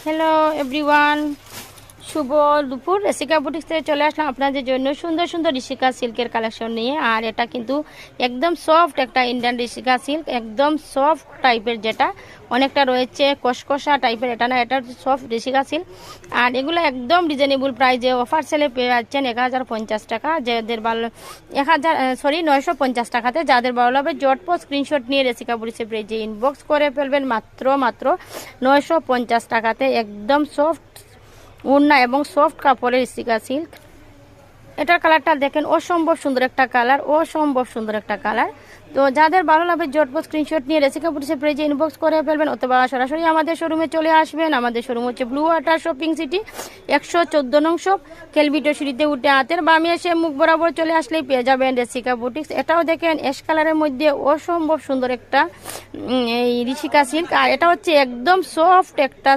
Hello everyone, শুভ দুপুর। রেসিকা boutiques থেকে চলে আসলাম আপনাদের জন্য সুন্দর সুন্দর ঋষিকা সিল্কের কালেকশন নিয়ে। আর এটা কিন্তু একদম সফট একটা ইন্ডিয়ান ঋষিকা সিল্ক, একদম সফট টাইপের, যেটা অনেকটা রয়েছে কসকসা টাইপের, এটা না, এটা সফট ঋষিকা সিল্ক। আর এগুলো একদম রিজনেবল প্রাইসে অফার সেলে পেয়ে যাচ্ছেন 1050 টাকা, যাদের ভালো 950 টাকাতে। যাদের ভালো লাগবে জটপট স্ক্রিনশট নিয়ে রেসিকা বুটিক্সের পেজে ইনবক্স করে ফেলবেন মাত্র 950 টাকাতে। একদম সফট ওড়না এবং সফট কাপড়ের ঋষিকা সিল্ক। এটার কালারটা দেখেন, অসম্ভব সুন্দর একটা কালার, অসম্ভব সুন্দর একটা কালার। তো যাদের ভালো লাগবে জটপট স্ক্রিনশট নিয়ে রেসিকা বুটিক্সের পেজে ইনবক্স করে ফেলবেন, অথবা সরাসরি আমাদের শোরুমে চলে আসবেন। আমাদের শোরুম হচ্ছে ব্লু ওয়াটার শপিং সিটি, 114 নং শপ, কেলভিটো সিঁড়িতে উঠে হাতের বামে এসে মুখ বরাবর চলে আসলেই পেয়ে যাবেন রেসিকা বুটিক্স। এটাও দেখেন অ্যাশ কালারের মধ্যে অসম্ভব সুন্দর একটা এই ঋষিকা সিল্ক। আর এটা হচ্ছে একদম সফট একটা